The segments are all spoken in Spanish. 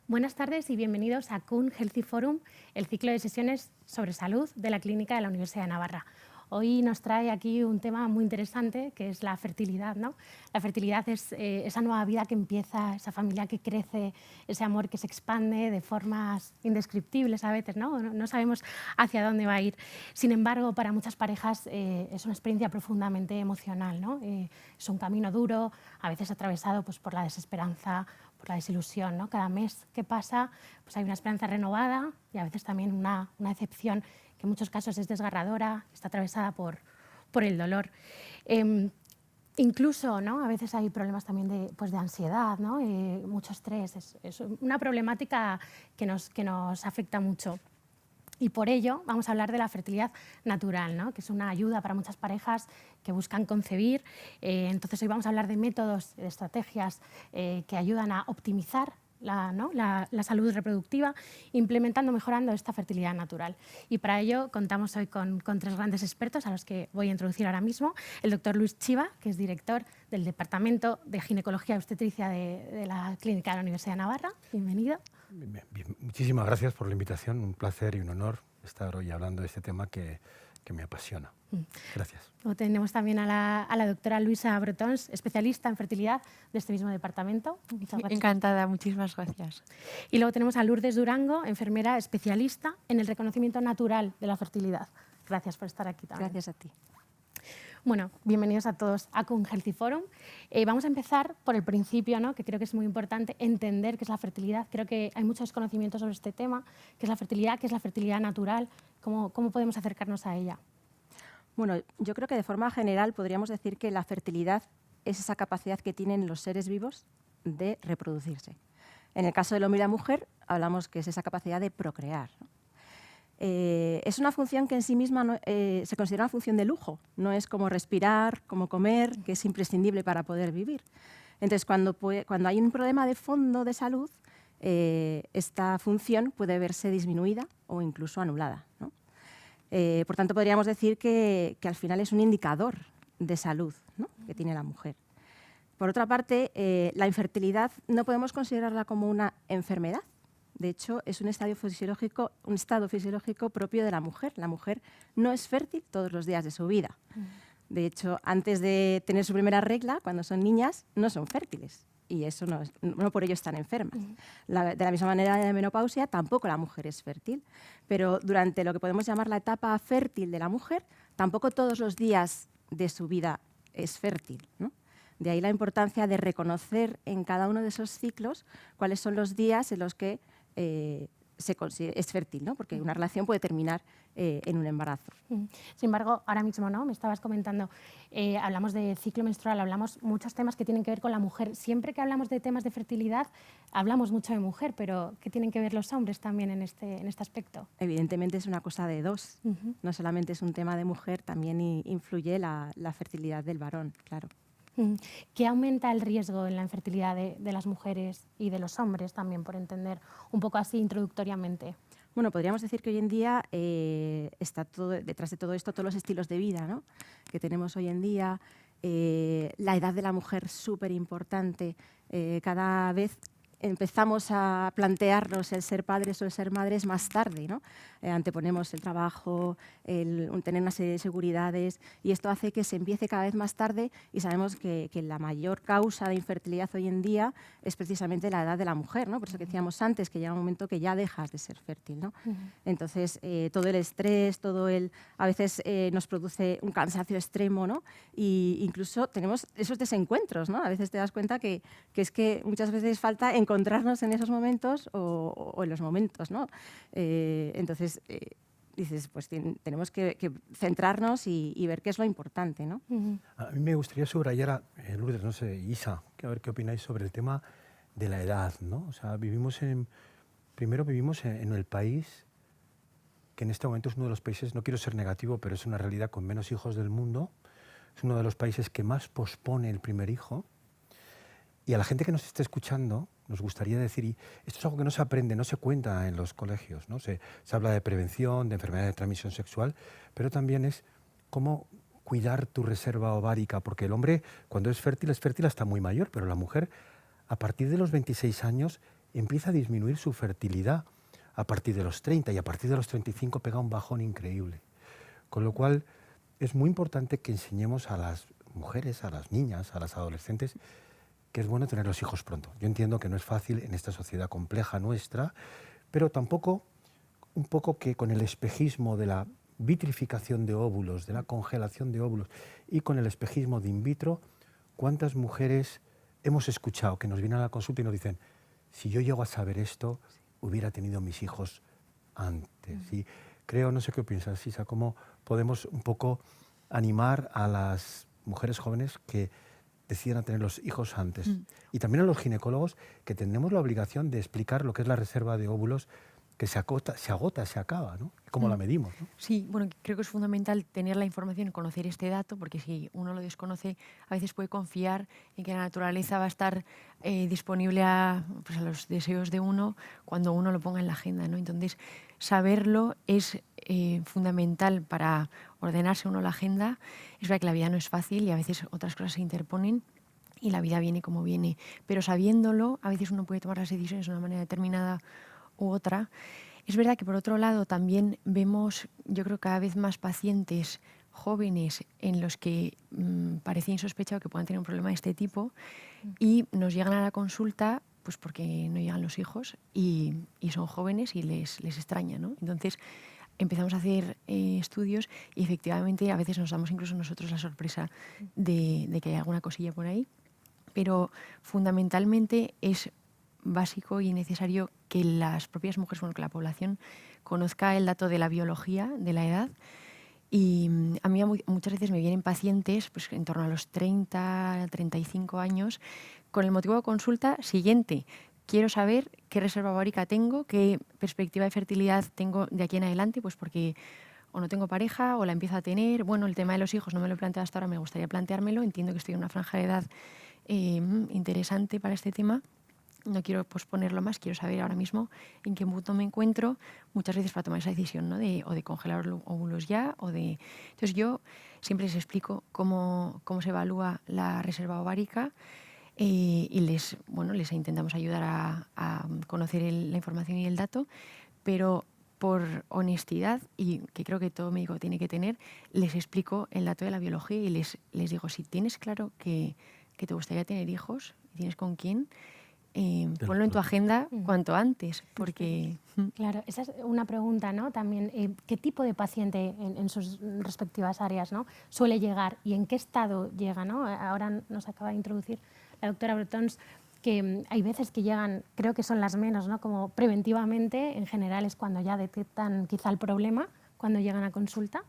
Buenas tardes y bienvenidos a CUN Healthy Forum, el ciclo de sesiones sobre salud de la Clínica de la Universidad de Navarra. Hoy nos trae aquí un tema muy interesante, que es la fertilidad, ¿no? La fertilidad es esa nueva vida que empieza, esa familia que crece, ese amor que se expande de formas indescriptibles a veces, ¿no? No sabemos hacia dónde va a ir. Sin embargo, para muchas parejas es una experiencia profundamente emocional, ¿no? Es un camino duro, a veces atravesado pues, por la desesperanza, por la desilusión, ¿no? Cada mes que pasa pues hay una esperanza renovada y a veces también una decepción que en muchos casos es desgarradora, está atravesada por el dolor. Incluso, ¿no? A veces hay problemas también de ansiedad, ¿no? Mucho estrés. Es una problemática que nos afecta mucho. Y por ello vamos a hablar de la fertilidad natural, ¿no? Que es una ayuda para muchas parejas que buscan concebir. Entonces hoy vamos a hablar de métodos, de estrategias que ayudan a optimizar la salud reproductiva, implementando, mejorando esta fertilidad natural. Y para ello contamos hoy con tres grandes expertos a los que voy a introducir ahora mismo. El doctor Luis Chiva, que es director del Departamento de Ginecología y Obstetricia de la Clínica de la Universidad de Navarra. Bienvenido. Bien, muchísimas gracias por la invitación, un placer y un honor estar hoy hablando de este tema que me apasiona. Gracias. Luego tenemos también a la doctora Luisa Brotons, especialista en fertilidad de este mismo departamento. Muchas gracias. Encantada, muchísimas gracias. Y luego tenemos a Lourdes Durango, enfermera especialista en el reconocimiento natural de la fertilidad. Gracias por estar aquí también. Gracias a ti. Bueno, bienvenidos a todos a CUN Healthy Forum. Vamos a empezar por el principio, ¿no? Que creo que es muy importante entender qué es la fertilidad. Creo que hay mucho desconocimiento sobre este tema, qué es la fertilidad natural, cómo podemos acercarnos a ella. Bueno, yo creo que de forma general podríamos decir que la fertilidad es esa capacidad que tienen los seres vivos de reproducirse. En el caso del hombre y la mujer, hablamos que es esa capacidad de procrear, ¿no? Es una función que en sí misma se considera una función de lujo, no es como respirar, como comer, que es imprescindible para poder vivir. Entonces, cuando hay un problema de fondo de salud, esta función puede verse disminuida o incluso anulada, ¿no? Por tanto, podríamos decir que al final es un indicador de salud, ¿no?, que tiene la mujer. Por otra parte, la infertilidad no podemos considerarla como una enfermedad. De hecho, es un estado fisiológico propio de la mujer. La mujer no es fértil todos los días de su vida. De hecho, antes de tener su primera regla, cuando son niñas, no son fértiles. Y eso no por ello están enfermas. De la misma manera, de la menopausia, tampoco la mujer es fértil. Pero durante lo que podemos llamar la etapa fértil de la mujer, tampoco todos los días de su vida es fértil, ¿no? De ahí la importancia de reconocer en cada uno de esos ciclos cuáles son los días en los que es fértil, ¿no? Porque una relación puede terminar en un embarazo. Sin embargo, ahora mismo, ¿no?, me estabas comentando, hablamos de ciclo menstrual, hablamos muchos temas que tienen que ver con la mujer. Siempre que hablamos de temas de fertilidad, hablamos mucho de mujer, pero ¿qué tienen que ver los hombres también en este aspecto? Evidentemente es una cosa de dos. No solamente es un tema de mujer, también influye la fertilidad del varón, claro. ¿Qué aumenta el riesgo en la infertilidad de las mujeres y de los hombres también, por entender un poco así introductoriamente? Bueno, podríamos decir que hoy en día está detrás de todo esto, todos los estilos de vida, ¿no?, que tenemos hoy en día. La edad de la mujer, súper importante. Cada vez empezamos a plantearnos el ser padres o el ser madres más tarde, ¿no? Anteponemos el trabajo, tener una serie de seguridades, y esto hace que se empiece cada vez más tarde, y sabemos que la mayor causa de infertilidad hoy en día es precisamente la edad de la mujer, ¿no? Por eso que decíamos antes que llega un momento que ya dejas de ser fértil, ¿no? Entonces, todo el estrés, a veces nos produce un cansancio extremo, ¿no? Y incluso tenemos esos desencuentros, ¿no? A veces te das cuenta que es que muchas veces falta encontrarnos en esos momentos o en los momentos, ¿no? Entonces, dices, pues tenemos que centrarnos y ver qué es lo importante, ¿no? A mí me gustaría subrayar, Lourdes, no sé, Isa, a ver qué opináis sobre el tema de la edad, ¿no? O sea, primero vivimos en el país que en este momento es uno de los países, no quiero ser negativo, pero es una realidad, con menos hijos del mundo. Es uno de los países que más pospone el primer hijo. Y a la gente que nos esté escuchando, nos gustaría decir, y esto es algo que no se aprende, no se cuenta en los colegios, ¿no? Se habla de prevención, de enfermedades de transmisión sexual, pero también es cómo cuidar tu reserva ovárica, porque el hombre, cuando es fértil hasta muy mayor, pero la mujer, a partir de los 26 años, empieza a disminuir su fertilidad a partir de los 30 y a partir de los 35 pega un bajón increíble. Con lo cual es muy importante que enseñemos a las mujeres, a las niñas, a las adolescentes, que es bueno tener los hijos pronto. Yo entiendo que no es fácil en esta sociedad compleja nuestra, pero tampoco un poco que con el espejismo de la vitrificación de óvulos, de la congelación de óvulos y con el espejismo de in vitro, ¿cuántas mujeres hemos escuchado que nos vienen a la consulta y nos dicen, si yo llego a saber esto, hubiera tenido mis hijos antes? Y creo, no sé qué piensas, Isa, cómo podemos un poco animar a las mujeres jóvenes que decidan tener los hijos antes. Y también a los ginecólogos, que tenemos la obligación de explicar lo que es la reserva de óvulos, que se agota, se acaba, ¿no? ¿Cómo la medimos, ¿no? Sí, bueno, creo que es fundamental tener la información y conocer este dato, porque si uno lo desconoce, a veces puede confiar en que la naturaleza va a estar disponible pues a los deseos de uno cuando uno lo ponga en la agenda, ¿no? Entonces, saberlo es fundamental para ordenarse uno la agenda. Es verdad que la vida no es fácil y a veces otras cosas se interponen y la vida viene como viene, pero sabiéndolo, a veces uno puede tomar las decisiones de una manera determinada u otra. Es verdad que por otro lado también vemos, yo creo, cada vez más pacientes jóvenes en los que parece insospechado que puedan tener un problema de este tipo y nos llegan a la consulta pues porque no llegan los hijos y son jóvenes y les extraña, ¿no? Entonces empezamos a hacer estudios y efectivamente a veces nos damos incluso nosotros la sorpresa de que hay alguna cosilla por ahí, pero fundamentalmente es básico y necesario que las propias mujeres, bueno, que la población conozca el dato de la biología, de la edad. Y a mí muchas veces me vienen pacientes pues, en torno a los 30, 35 años con el motivo de consulta siguiente. Quiero saber qué reserva ovárica tengo, qué perspectiva de fertilidad tengo de aquí en adelante, pues porque o no tengo pareja o la empiezo a tener. Bueno, el tema de los hijos no me lo he planteado hasta ahora, me gustaría planteármelo. Entiendo que estoy en una franja de edad interesante para este tema. No quiero posponerlo más, quiero saber ahora mismo en qué punto me encuentro, muchas veces para tomar esa decisión, ¿no? O de congelar óvulos ya, o de... Entonces yo siempre les explico cómo se evalúa la reserva ovárica y les intentamos ayudar a conocer la información y el dato, pero por honestidad, y que creo que todo médico tiene que tener, les explico el dato de la biología y les digo, si tienes claro que te gustaría tener hijos, y tienes con quién, ponlo en tu agenda cuanto antes, porque... Claro, esa es una pregunta, ¿no? También, ¿qué tipo de paciente en sus respectivas áreas, ¿no?, suele llegar y en qué estado llega, ¿no? Ahora nos acaba de introducir la doctora Bretons que hay veces que llegan, creo que son las menos, ¿no?, como preventivamente, en general es cuando ya detectan quizá el problema, cuando llegan a consulta.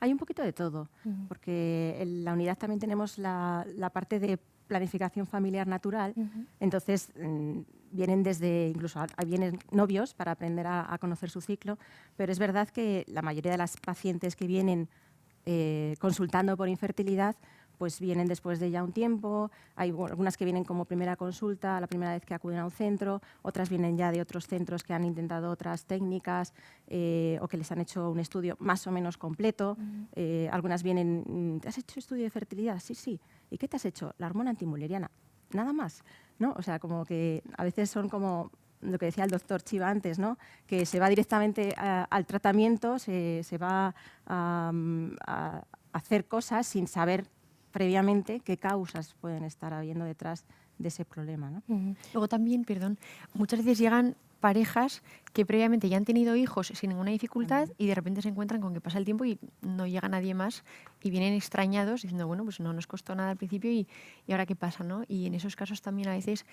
Hay un poquito de todo, porque en la unidad también tenemos la parte de planificación familiar natural, entonces vienen incluso vienen novios para aprender a conocer su ciclo, pero es verdad que la mayoría de las pacientes que vienen consultando por infertilidad pues vienen después de ya un tiempo. Hay algunas que vienen como primera consulta, la primera vez que acuden a un centro, otras vienen ya de otros centros que han intentado otras técnicas o que les han hecho un estudio más o menos completo. Algunas vienen, ¿has hecho estudio de fertilidad? Sí, sí. ¿Y qué te has hecho? La hormona antimuleriana. Nada más, ¿no? O sea, como que a veces son como lo que decía el doctor Chiva antes, ¿no?, que se va directamente al tratamiento, se va a hacer cosas sin saber previamente qué causas pueden estar habiendo detrás de ese problema, ¿no? Luego también, muchas veces llegan parejas que previamente ya han tenido hijos sin ninguna dificultad y de repente se encuentran con que pasa el tiempo y no llega nadie más y vienen extrañados diciendo, bueno, pues no nos costó nada al principio y ahora qué pasa, ¿no? Y en esos casos también a veces,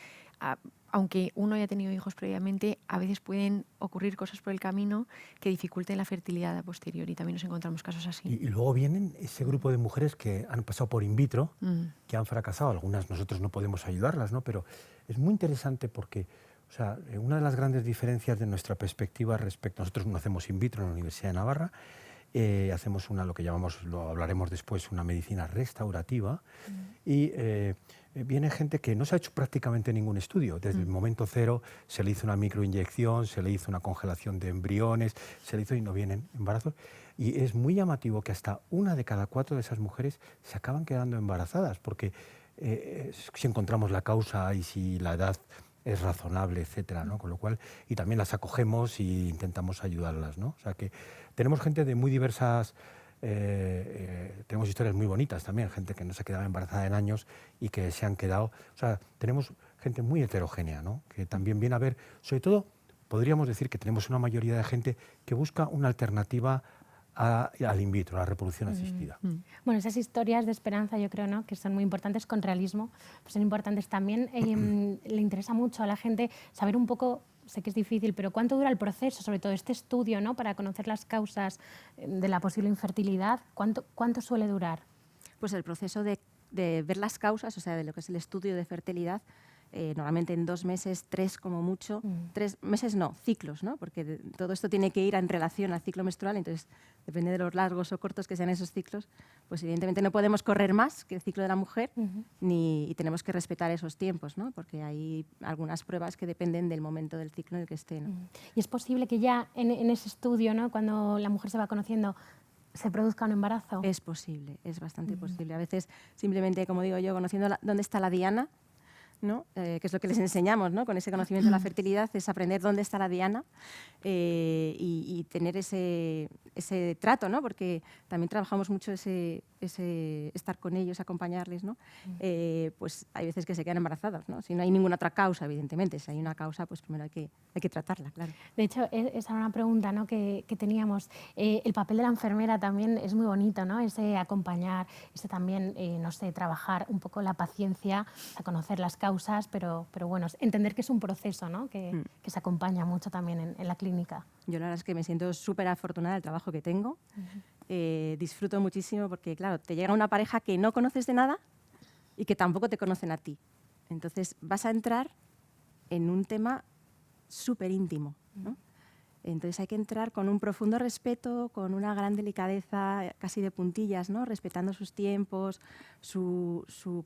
aunque uno haya tenido hijos previamente, a veces pueden ocurrir cosas por el camino que dificulten la fertilidad a posteriori. También nos encontramos casos así. Y luego vienen ese grupo de mujeres que han pasado por in vitro, que han fracasado. Algunas nosotros no podemos ayudarlas, ¿no? Pero es muy interesante porque, o sea, una de las grandes diferencias de nuestra perspectiva respecto, nosotros no hacemos in vitro en la Universidad de Navarra, hacemos lo que llamamos, lo hablaremos después, una medicina restaurativa, y viene gente que no se ha hecho prácticamente ningún estudio. Desde el momento cero se le hizo una microinyección, se le hizo una congelación de embriones, se le hizo y no vienen embarazos. Y es muy llamativo que hasta 1 de cada 4 de esas mujeres se acaban quedando embarazadas, porque si encontramos la causa y si la edad es razonable, etcétera, ¿no? Con lo cual, y también las acogemos y intentamos ayudarlas, ¿no? O sea que tenemos gente de muy diversas, tenemos historias muy bonitas también, gente que no se quedaba embarazada en años y que se han quedado, o sea, tenemos gente muy heterogénea, ¿no? Que también viene a ver, sobre todo, podríamos decir que tenemos una mayoría de gente que busca una alternativa al in vitro, a la reproducción asistida. Bueno, esas historias de esperanza yo creo, ¿no?, que son muy importantes con realismo, pues son importantes también. Le interesa mucho a la gente saber un poco, sé que es difícil, pero cuánto dura el proceso, sobre todo este estudio, ¿no?, para conocer las causas de la posible infertilidad, ¿cuánto suele durar? Pues el proceso de ver las causas, o sea, de lo que es el estudio de fertilidad, normalmente en 2 meses, 3 como mucho, 3 meses no, ciclos, ¿no? Porque todo esto tiene que ir en relación al ciclo menstrual, entonces depende de los largos o cortos que sean esos ciclos, pues evidentemente no podemos correr más que el ciclo de la mujer y tenemos que respetar esos tiempos, ¿no? Porque hay algunas pruebas que dependen del momento del ciclo en el que esté, ¿no? Y es posible que ya en ese estudio, ¿no?, cuando la mujer se va conociendo, se produzca un embarazo. Es posible, es bastante posible. A veces simplemente, como digo yo, conociendo dónde está la diana, ¿no? Que es lo que les enseñamos, ¿no? Con ese conocimiento de la fertilidad, es aprender dónde está la diana y tener ese trato, ¿no? Porque también trabajamos mucho ese estar con ellos, acompañarles, ¿no? Pues hay veces que se quedan embarazadas, ¿no? Si no hay ninguna otra causa, evidentemente. Si hay una causa, pues primero hay que tratarla, claro. De hecho, esa era una pregunta, ¿no?, que teníamos. El papel de la enfermera también es muy bonito, ¿no? Ese acompañar, ese también, no sé, trabajar un poco la paciencia, a conocer las causas, pero bueno, entender que es un proceso, ¿no?, que se acompaña mucho también en la clínica. Yo la verdad es que me siento súper afortunada del trabajo que tengo. Disfruto muchísimo porque, claro, te llega una pareja que no conoces de nada y que tampoco te conocen a ti. Entonces vas a entrar en un tema súper íntimo, ¿no? Entonces hay que entrar con un profundo respeto, con una gran delicadeza, casi de puntillas, ¿no? Respetando sus tiempos,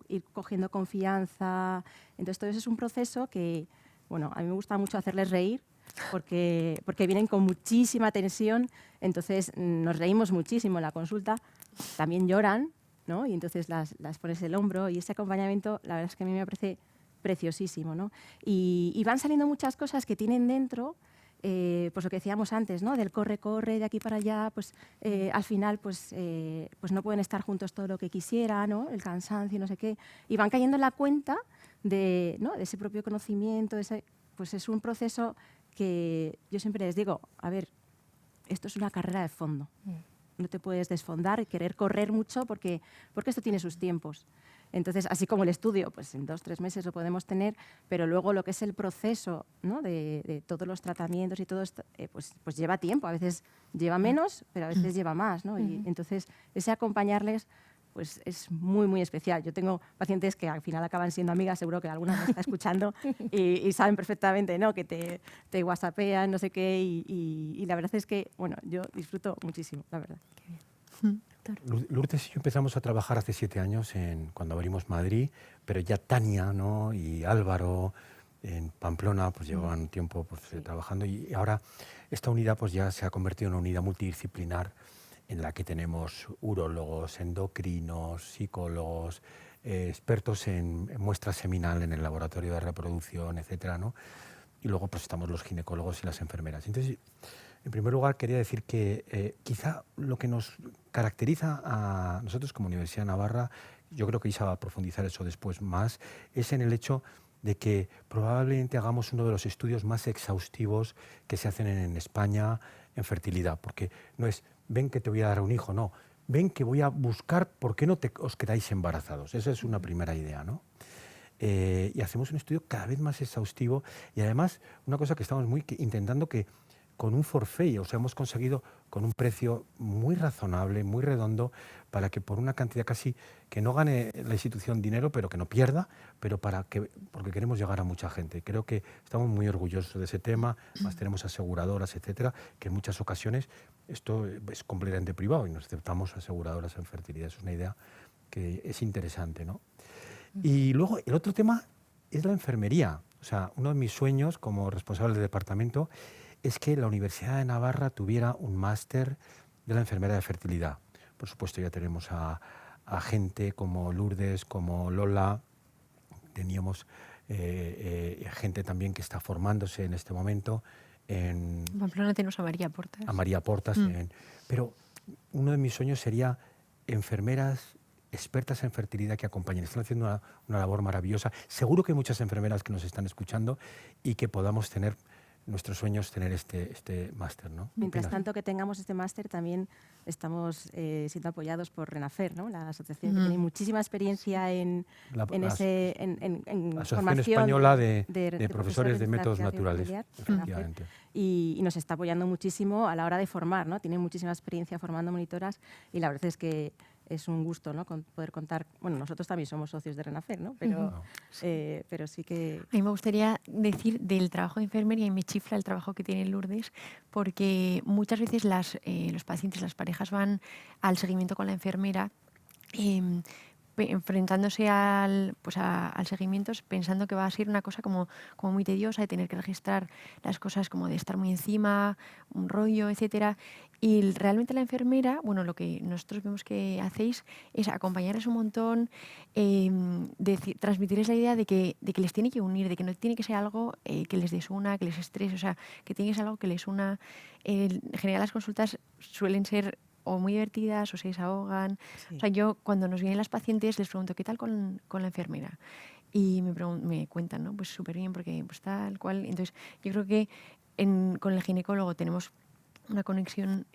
ir cogiendo confianza. Entonces todo eso es un proceso que, bueno, a mí me gusta mucho hacerles reír porque vienen con muchísima tensión, entonces nos reímos muchísimo en la consulta, también lloran, ¿no? Y entonces las pones el hombro y ese acompañamiento, la verdad es que a mí me parece preciosísimo, ¿no? Y van saliendo muchas cosas que tienen dentro, pues lo que decíamos antes, ¿no? Del corre, de aquí para allá, pues al final pues no pueden estar juntos todo lo que quisiera, ¿no? El cansancio, no sé qué, y van cayendo en la cuenta de, ¿no?, de ese propio conocimiento, pues es un proceso que yo siempre les digo, a ver, esto es una carrera de fondo, no te puedes desfondar y querer correr mucho porque esto tiene sus tiempos. Entonces, así como el estudio, pues en 2 o 3 meses lo podemos tener, pero luego lo que es el proceso, ¿no?, de todos los tratamientos y todo esto, pues lleva tiempo. A veces lleva menos, pero a veces lleva más, ¿no? Y entonces, ese acompañarles pues es muy, muy especial. Yo tengo pacientes que al final acaban siendo amigas, seguro que alguna me está escuchando y saben perfectamente, ¿no?, que te whatsappean, no sé qué, y la verdad es que, bueno, yo disfruto muchísimo, la verdad. Qué bien. Lourdes y yo empezamos a trabajar hace 7 años cuando abrimos Madrid, pero ya Tania, ¿no?, y Álvaro en Pamplona pues llevaban un tiempo pues, trabajando, y ahora esta unidad pues ya se ha convertido en una unidad multidisciplinar en la que tenemos urólogos, endocrinos, psicólogos, expertos en muestra seminal en el laboratorio de reproducción, etcétera, ¿no? Y luego pues estamos los ginecólogos y las enfermeras. Entonces, en primer lugar, quería decir que quizá lo que nos caracteriza a nosotros como Universidad de Navarra, yo creo que Isa va a profundizar eso después más, es en el hecho de que probablemente hagamos uno de los estudios más exhaustivos que se hacen en España en fertilidad, porque no es ven que te voy a dar un hijo, no, ven que voy a buscar por qué no os quedáis embarazados. Esa es una primera idea, ¿no? Y hacemos un estudio cada vez más exhaustivo y además una cosa que estamos intentando que con un forfait, o sea, hemos conseguido con un precio muy razonable, muy redondo, para que por una cantidad casi que no gane la institución dinero, pero que no pierda, pero porque queremos llegar a mucha gente. Creo que estamos muy orgullosos de ese tema, más tenemos aseguradoras, etcétera, que en muchas ocasiones esto es completamente privado y nos aceptamos aseguradoras en fertilidad. Es una idea que es interesante, ¿no? Y luego el otro tema es la enfermería. O sea, uno de mis sueños como responsable del departamento es que la Universidad de Navarra tuviera un máster de la enfermera de fertilidad. Por supuesto, ya tenemos a gente como Lourdes, como Lola, teníamos gente también que está formándose en este momento. En Pamplona tenemos a María Portas. A María Portas. Pero uno de mis sueños sería enfermeras expertas en fertilidad que acompañen. Están haciendo una labor maravillosa. Seguro que hay muchas enfermeras que nos están escuchando y que podamos tener nuestros sueños, tener este máster, ¿no? Mientras tanto que tengamos este máster, también estamos siendo apoyados por RENAFER, ¿no? La asociación que tiene muchísima experiencia en Asociación formación Española de Profesores de Métodos Naturales, efectivamente. Y nos está apoyando muchísimo a la hora de formar, ¿no? Tiene muchísima experiencia formando monitoras y la verdad es que es un gusto, ¿no? Poder contar. Bueno, nosotros también somos socios de RENAFER, ¿no? Pero sí que... A mí me gustaría decir del trabajo de enfermería, y me chifla el trabajo que tiene Lourdes, porque muchas veces los pacientes, las parejas van al seguimiento con la enfermera enfrentándose al seguimiento pensando que va a ser una cosa como muy tediosa, de tener que registrar las cosas, como de estar muy encima, un rollo, etcétera. Y realmente la enfermera, bueno, lo que nosotros vemos que hacéis es acompañarles un montón, transmitirles la idea de que les tiene que unir, de que no tiene que ser algo que les desuna, que les estrese, o sea, que tiene que ser algo que les una. En general las consultas suelen ser o muy divertidas o se desahogan. Sí. O sea, yo cuando nos vienen las pacientes les pregunto ¿qué tal con la enfermera? Y me cuentan, ¿no? Pues súper bien porque pues tal cual. Entonces yo creo que con el ginecólogo tenemos una conexión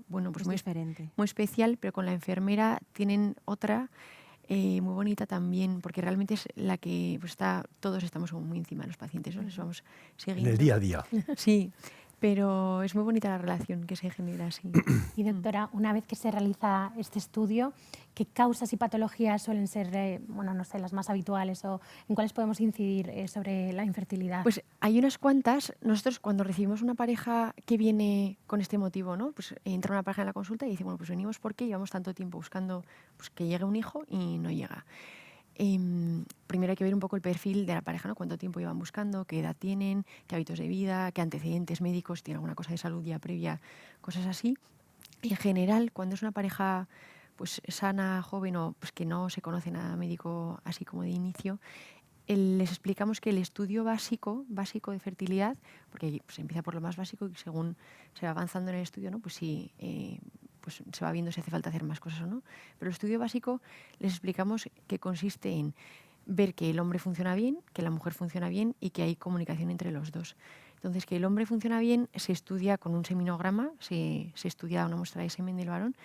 bueno, pues muy diferente, muy especial, pero con la enfermera tienen otra muy bonita también, porque realmente es la que pues todos estamos muy encima de los pacientes, ¿no? Les vamos siguiendo. En el día a día. Sí. Pero es muy bonita la relación que se genera así. Y doctora, una vez que se realiza este estudio, ¿qué causas y patologías suelen ser, bueno, no sé, las más habituales o en cuáles podemos incidir sobre la infertilidad? Pues hay unas cuantas. Nosotros cuando recibimos una pareja que viene con este motivo, ¿no? Pues entra una pareja en la consulta y dice, bueno, pues venimos porque llevamos tanto tiempo buscando pues, que llegue un hijo y no llega. Primero hay que ver un poco el perfil de la pareja, ¿no? Cuánto tiempo llevan buscando, qué edad tienen, qué hábitos de vida, qué antecedentes médicos, si tienen alguna cosa de salud ya previa, cosas así. Y en general, cuando es una pareja pues sana, joven o pues, que no se conoce nada médico así como de inicio, les explicamos que el estudio básico de fertilidad, porque pues, empieza por lo más básico y según se va avanzando en el estudio, ¿no? Pues sí, pues se va viendo si hace falta hacer más cosas o no. Pero el estudio básico les explicamos que consiste en ver que el hombre funciona bien, que la mujer funciona bien y que hay comunicación entre los dos. Entonces, que el hombre funciona bien se estudia con un seminograma, se estudia una muestra de semen del varón,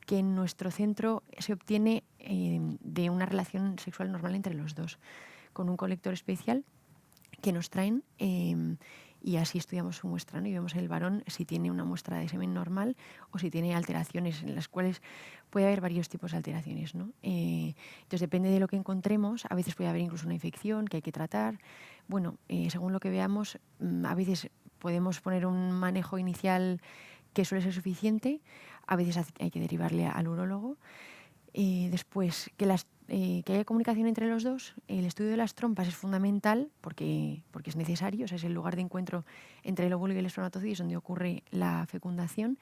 que en nuestro centro se obtiene de una relación sexual normal entre los dos, con un colector especial que nos traen y así estudiamos su muestra, ¿no? Y vemos el varón si tiene una muestra de semen normal o si tiene alteraciones, en las cuales puede haber varios tipos de alteraciones, ¿no? Entonces depende de lo que encontremos, a veces puede haber incluso una infección que hay que tratar. Bueno, según lo que veamos, a veces podemos poner un manejo inicial que suele ser suficiente, a veces hay que derivarle al urólogo. Después, que haya comunicación entre los dos. El estudio de las trompas es fundamental porque es necesario, o sea, es el lugar de encuentro entre el óvulo y el espermatozoide, es donde ocurre la fecundación,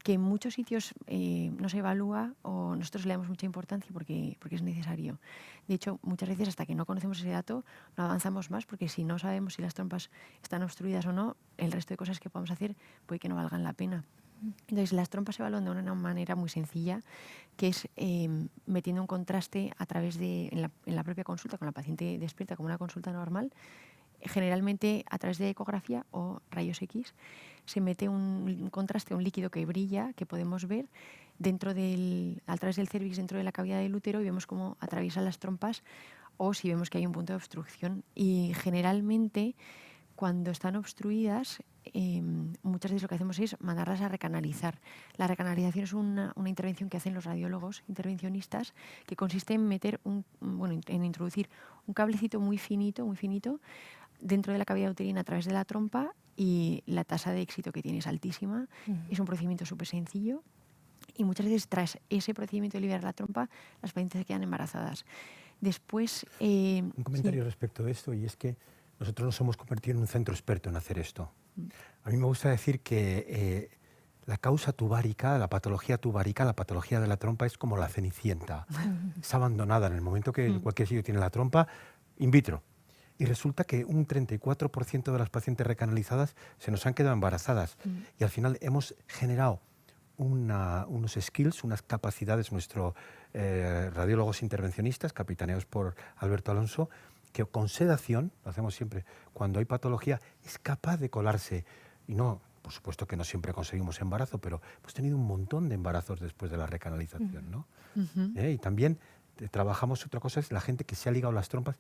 que en muchos sitios no se evalúa o nosotros le damos mucha importancia porque es necesario. De hecho, muchas veces hasta que no conocemos ese dato no avanzamos más, porque si no sabemos si las trompas están obstruidas o no, el resto de cosas que podamos hacer puede que no valgan la pena. Entonces, las trompas se evalúan de una manera muy sencilla, que es metiendo un contraste a través en la propia consulta, con la paciente despierta como una consulta normal. Generalmente a través de ecografía o rayos X se mete un contraste, un líquido que brilla, que podemos ver a través del cérvix dentro de la cavidad del útero, y vemos cómo atraviesan las trompas o si vemos que hay un punto de obstrucción. Y generalmente cuando están obstruidas, muchas veces lo que hacemos es mandarlas a recanalizar. La recanalización es una intervención que hacen los radiólogos intervencionistas, que consiste en en introducir un cablecito muy finito dentro de la cavidad uterina a través de la trompa, y la tasa de éxito que tiene es altísima. Es un procedimiento súper sencillo y muchas veces tras ese procedimiento de liberar la trompa las pacientes se quedan embarazadas. Después... un comentario respecto de esto, y es que nosotros nos hemos convertido en un centro experto en hacer esto. A mí me gusta decir que la causa tubárica, la patología tubárica, la patología de la trompa es como la cenicienta. Es abandonada en el momento que en cualquier sitio tiene la trompa, in vitro. Y resulta que un 34% de las pacientes recanalizadas se nos han quedado embarazadas. Y al final hemos generado unos skills, unas capacidades, nuestros radiólogos intervencionistas, capitaneados por Alberto Alonso, que con sedación, lo hacemos siempre, cuando hay patología, es capaz de colarse. Y no, por supuesto que no siempre conseguimos embarazo, pero hemos tenido un montón de embarazos después de la recanalización, ¿no? Y también trabajamos, otra cosa es la gente que se ha ligado las trompas,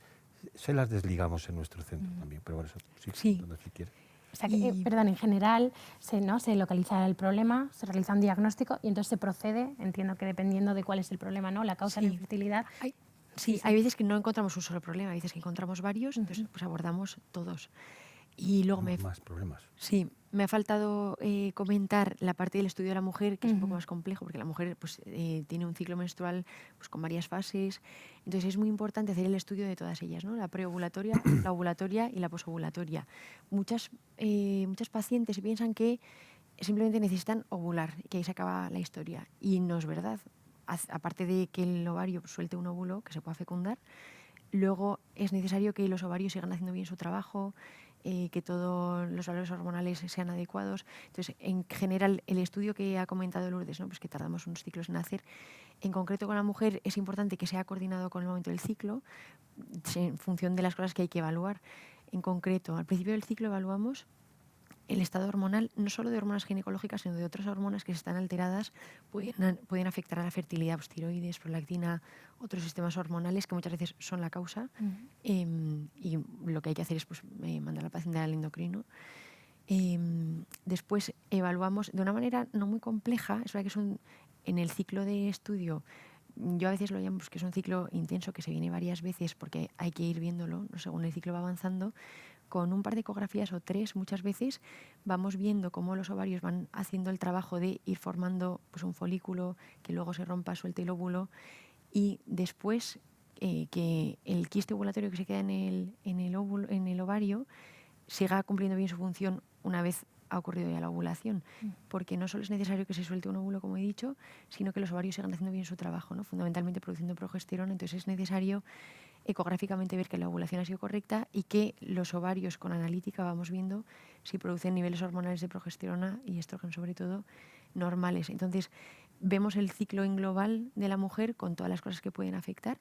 se las desligamos en nuestro centro también, pero bueno, eso sí. Si quiere. O sea que, perdón, en general se localiza el problema, se realiza un diagnóstico y entonces se procede, entiendo que dependiendo de cuál es el problema, ¿no? La causa de la infertilidad. Hay veces que no encontramos un solo problema, hay veces que encontramos varios, entonces pues abordamos todos. Y luego más problemas. Sí, me ha faltado comentar la parte del estudio de la mujer, que es un poco más complejo, porque la mujer pues, tiene un ciclo menstrual pues, con varias fases. Entonces es muy importante hacer el estudio de todas ellas, ¿no? La preovulatoria, la ovulatoria y la posovulatoria. Muchas pacientes piensan que simplemente necesitan ovular, que ahí se acaba la historia. Y no es verdad. Aparte de que el ovario suelte un óvulo que se pueda fecundar, luego es necesario que los ovarios sigan haciendo bien su trabajo, que todos los valores hormonales sean adecuados. Entonces, en general, el estudio que ha comentado Lourdes, ¿no? Pues que tardamos unos ciclos en hacer, en concreto con la mujer es importante que sea coordinado con el momento del ciclo, en función de las cosas que hay que evaluar. En concreto, al principio del ciclo evaluamos el estado hormonal, no solo de hormonas ginecológicas, sino de otras hormonas que, si están alteradas, pueden afectar a la fertilidad, pues, tiroides, prolactina, otros sistemas hormonales que muchas veces son la causa. Y lo que hay que hacer es pues, mandar al paciente al endocrino. Después evaluamos de una manera no muy compleja, es verdad que en el ciclo de estudio, yo a veces lo llamo pues, que es un ciclo intenso que se viene varias veces porque hay que ir viéndolo, ¿no? Según el ciclo va avanzando. Con un par de ecografías o 3, muchas veces vamos viendo cómo los ovarios van haciendo el trabajo de ir formando pues, un folículo que luego se rompa, suelte el óvulo, y después que el quiste ovulatorio que se queda en el ovario siga cumpliendo bien su función una vez ha ocurrido ya la ovulación, porque no solo es necesario que se suelte un óvulo, como he dicho, sino que los ovarios sigan haciendo bien su trabajo, ¿no? Fundamentalmente produciendo progesterona. Entonces es necesario ecográficamente ver que la ovulación ha sido correcta y que los ovarios con analítica vamos viendo si producen niveles hormonales de progesterona y estrógeno sobre todo normales. Entonces vemos el ciclo en global de la mujer con todas las cosas que pueden afectar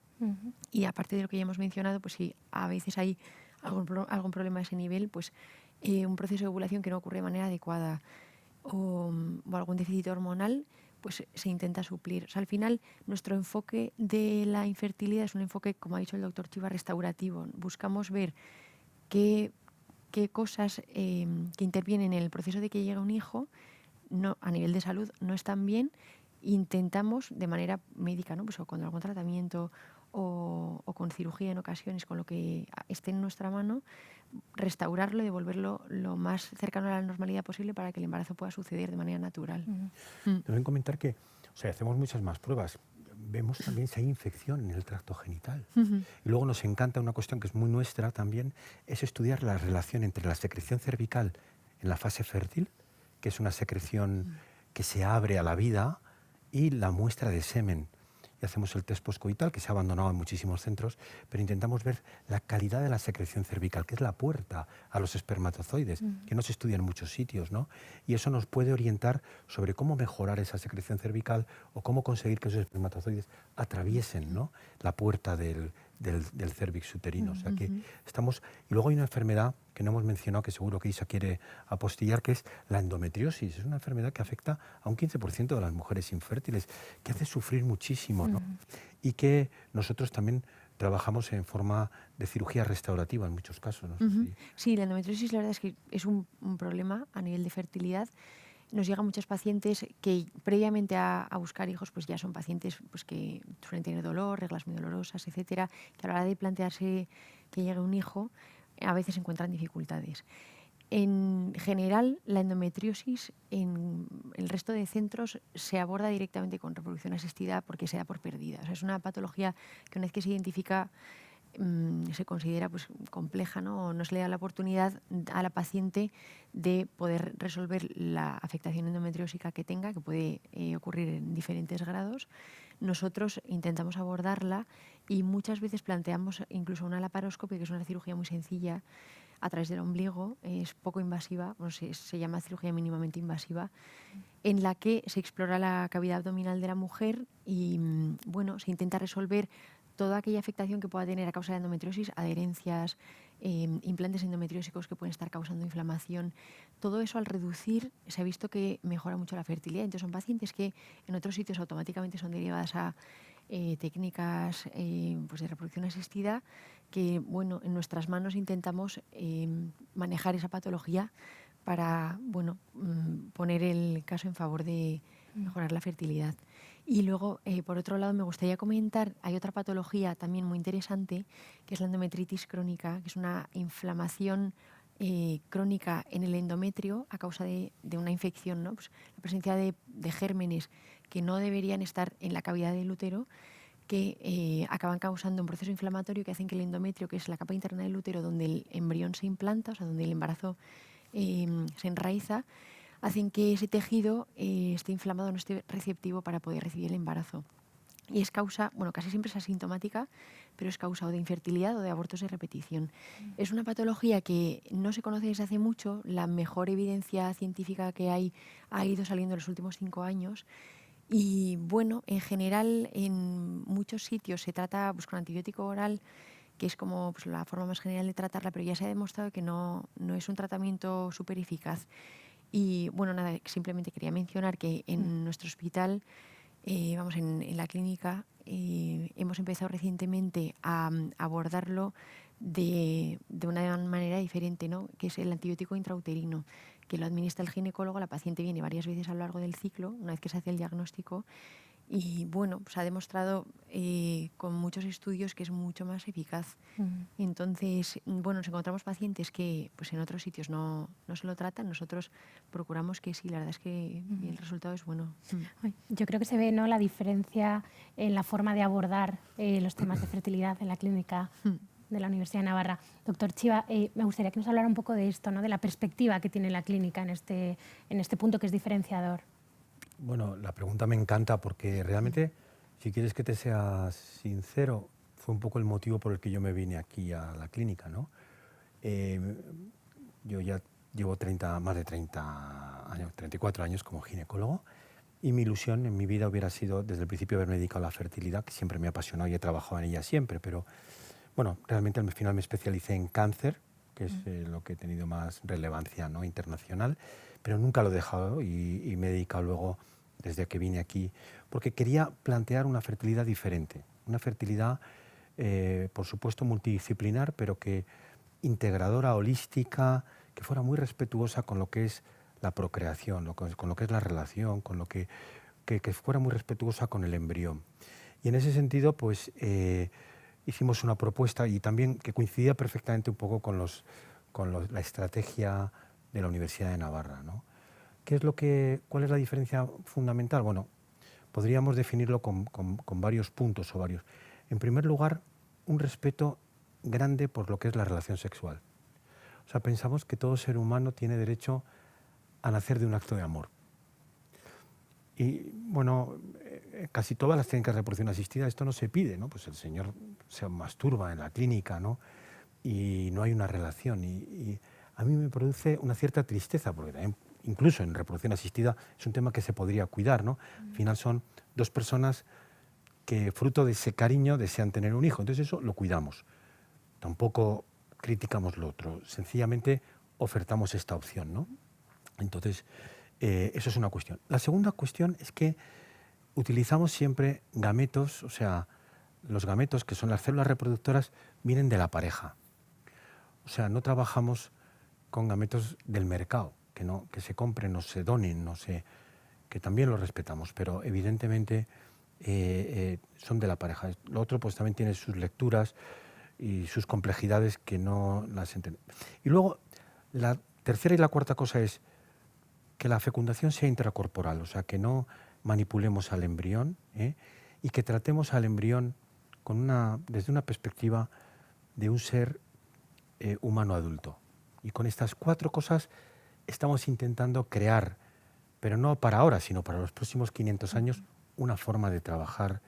y aparte de lo que ya hemos mencionado, pues si a veces hay algún problema a ese nivel, pues un proceso de ovulación que no ocurre de manera adecuada o algún déficit hormonal, pues se intenta suplir. O sea, al final, nuestro enfoque de la infertilidad es un enfoque, como ha dicho el doctor Chiva, restaurativo. Buscamos ver qué cosas que intervienen en el proceso de que llega un hijo, no, a nivel de salud, no están bien. Intentamos, de manera médica, ¿no? Pues, o con algún tratamiento o con cirugía en ocasiones, con lo que esté en nuestra mano, restaurarlo y devolverlo lo más cercano a la normalidad posible para que el embarazo pueda suceder de manera natural. Deben comentar que, o sea, hacemos muchas más pruebas. Vemos también si hay infección en el tracto genital. Y luego nos encanta una cuestión que es muy nuestra también, es estudiar la relación entre la secreción cervical en la fase fértil, que es una secreción que se abre a la vida, y la muestra de semen. Y hacemos el test postcoital, que se ha abandonado en muchísimos centros, pero intentamos ver la calidad de la secreción cervical, que es la puerta a los espermatozoides, que no se estudia en muchos sitios, ¿no? Y eso nos puede orientar sobre cómo mejorar esa secreción cervical o cómo conseguir que esos espermatozoides atraviesen, ¿no? La puerta del cérvix uterino. O sea que estamos... Y luego hay una enfermedad que no hemos mencionado, que seguro que Isa quiere apostillar, que es la endometriosis. Es una enfermedad que afecta a un 15% de las mujeres infértiles, que hace sufrir muchísimo, ¿no? Y que nosotros también trabajamos en forma de cirugía restaurativa en muchos casos, ¿no? Sí, la endometriosis la verdad es que es un problema a nivel de fertilidad. Nos llegan muchas pacientes que previamente a buscar hijos pues ya son pacientes pues que suelen tener dolor, reglas muy dolorosas, etcétera, que a la hora de plantearse que llegue un hijo a veces encuentran dificultades. En general, la endometriosis en el resto de centros se aborda directamente con reproducción asistida porque se da por perdida. O sea, es una patología que una vez que se identifica se considera pues, compleja, ¿no? O no se le da la oportunidad a la paciente de poder resolver la afectación endometriósica que tenga, que puede ocurrir en diferentes grados. nosotros intentamos abordarla y muchas veces planteamos incluso una laparoscopia, que es una cirugía muy sencilla, a través del ombligo, es poco invasiva, se llama cirugía mínimamente invasiva, en la que se explora la cavidad abdominal de la mujer y bueno, se intenta resolver toda aquella afectación que pueda tener a causa de endometriosis, adherencias, implantes endometriósicos que pueden estar causando inflamación. Todo eso, al reducir, se ha visto que mejora mucho la fertilidad. Entonces son pacientes que en otros sitios automáticamente son derivadas a técnicas pues de reproducción asistida, que bueno, en nuestras manos intentamos manejar esa patología para bueno, poner el caso en favor de mejorar la fertilidad. Y luego, por otro lado, me gustaría comentar, hay otra patología también muy interesante, que es la endometritis crónica, que es una inflamación crónica en el endometrio a causa de una infección, ¿no? Pues la presencia de gérmenes que no deberían estar en la cavidad del útero, que acaban causando un proceso inflamatorio que hacen que el endometrio, que es la capa interna del útero donde el embrión se implanta, o sea, donde el embarazo se enraiza, hacen que ese tejido esté inflamado, no esté receptivo para poder recibir el embarazo. Y es causa, bueno, casi siempre es asintomática, pero es causa o de infertilidad o de abortos de repetición. Es una patología que no se conoce desde hace mucho. La mejor evidencia científica que hay ha ido saliendo en los últimos 5 años. Y bueno, en general, en muchos sitios se trata pues, con antibiótico oral, que es como pues, la forma más general de tratarla, pero ya se ha demostrado que no es un tratamiento súper eficaz. Y bueno, nada, simplemente quería mencionar que en nuestro hospital, vamos, en la clínica, hemos empezado recientemente a abordarlo de una manera diferente, ¿no? Que es el antibiótico intrauterino, que lo administra el ginecólogo. La paciente viene varias veces a lo largo del ciclo, una vez que se hace el diagnóstico, y bueno, se ha demostrado con muchos estudios que es mucho más eficaz. Entonces, bueno, nos encontramos pacientes que pues en otros sitios no se lo tratan. Nosotros procuramos que sí, la verdad es que el resultado es bueno. Yo creo que se ve, ¿no?, la diferencia en la forma de abordar los temas de fertilidad en la clínica de la Universidad de Navarra. Doctor Chiva, me gustaría que nos hablara un poco de esto, ¿no?, de la perspectiva que tiene la clínica en este punto que es diferenciador. Bueno, la pregunta me encanta porque realmente, si quieres que te sea sincero, fue un poco el motivo por el que yo me vine aquí a la clínica, ¿no? Yo ya llevo más de 30 años, 34 años como ginecólogo, y mi ilusión en mi vida hubiera sido desde el principio haberme dedicado a la fertilidad, que siempre me ha apasionado y he trabajado en ella siempre, pero bueno, realmente al final me especialicé en cáncer, que es lo que he tenido más relevancia, ¿no?, internacional, pero nunca lo he dejado y me he dedicado luego, desde que vine aquí, porque quería plantear una fertilidad diferente, una fertilidad, por supuesto, multidisciplinar, pero que integradora, holística, que fuera muy respetuosa con lo que es la procreación, con lo que es la relación, con lo que fuera muy respetuosa con el embrión. Y en ese sentido, pues, hicimos una propuesta y también que coincidía perfectamente un poco con la estrategia de la Universidad de Navarra, ¿no? ¿Cuál es la diferencia fundamental? Bueno, podríamos definirlo con varios puntos o varios. En primer lugar, un respeto grande por lo que es la relación sexual. O sea, pensamos que todo ser humano tiene derecho a nacer de un acto de amor. Y bueno, casi todas las técnicas de reproducción asistida esto no se pide, ¿no? Pues el señor se masturba en la clínica, ¿no? Y no hay una relación. Y a mí me produce una cierta tristeza, porque también, incluso en reproducción asistida, es un tema que se podría cuidar, ¿no? Al final son dos personas que, fruto de ese cariño, desean tener un hijo. Entonces eso lo cuidamos. Tampoco criticamos lo otro. Sencillamente ofertamos esta opción, ¿no? Entonces, eso es una cuestión. La segunda cuestión es que utilizamos siempre gametos, o sea, los gametos, que son las células reproductoras, vienen de la pareja. O sea, no trabajamos con gametos del mercado, que se compren o se donen, que también los respetamos, pero evidentemente son de la pareja. Lo otro pues también tiene sus lecturas y sus complejidades que no las entendemos. Y luego, la tercera y la cuarta cosa es que la fecundación sea intracorporal, o sea, que no manipulemos al embrión, y que tratemos al embrión desde una perspectiva de un ser humano adulto. Y con estas 4 cosas estamos intentando crear, pero no para ahora, sino para los próximos 500 años, una forma de trabajar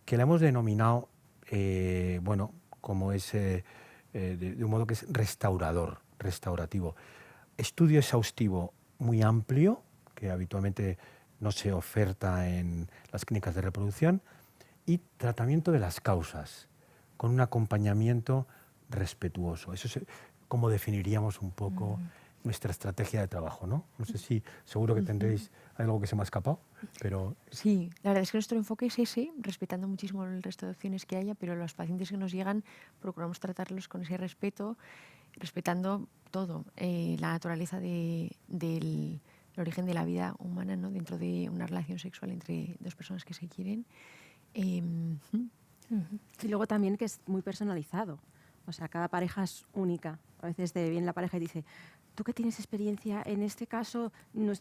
que la hemos denominado, bueno, como es, de un modo que es restaurador, restaurativo. Estudio exhaustivo muy amplio, que habitualmente no se oferta en las clínicas de reproducción, y tratamiento de las causas, con un acompañamiento respetuoso. Eso es como definiríamos un poco nuestra estrategia de trabajo, ¿no? No sé si seguro que tendréis algo que se me ha escapado, pero... Sí, la verdad es que nuestro enfoque es ese, respetando muchísimo el resto de opciones que haya, pero los pacientes que nos llegan procuramos tratarlos con ese respeto, respetando todo, la naturaleza del origen de la vida humana, ¿no? Dentro de una relación sexual entre dos personas que se quieren. Y luego también que es muy personalizado. O sea, cada pareja es única. A veces viene la pareja y dice, tú que tienes experiencia en este caso,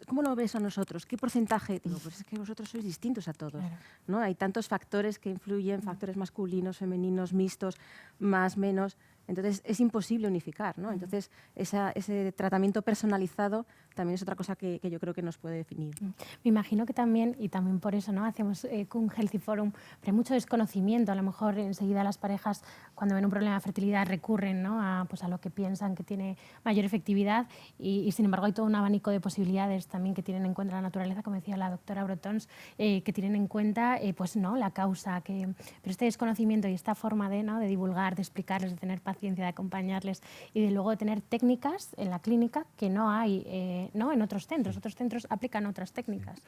¿cómo lo ves a nosotros? ¿Qué porcentaje? Digo, pues es que vosotros sois distintos a todos. Claro. ¿No? Hay tantos factores que influyen, factores masculinos, femeninos, mixtos, más, menos. Entonces es imposible unificar, ¿no? Entonces ese tratamiento personalizado también es otra cosa que yo creo que nos puede definir. Me imagino que también, y también por eso, ¿no? Hacemos con Healthy Forum, pero hay mucho desconocimiento. A lo mejor enseguida las parejas, cuando ven un problema de fertilidad, recurren, ¿no? a lo que piensan que tiene mayor efectividad y sin embargo hay todo un abanico de posibilidades también que tienen en cuenta la naturaleza, como decía la doctora Brotons, que tienen en cuenta pues, ¿no? la causa. Pero este desconocimiento y esta forma de divulgar, de explicarles, de tener paciencia, de acompañarles y de luego de tener técnicas en la clínica que no hay ¿no? en otros centros. Otros centros aplican otras técnicas.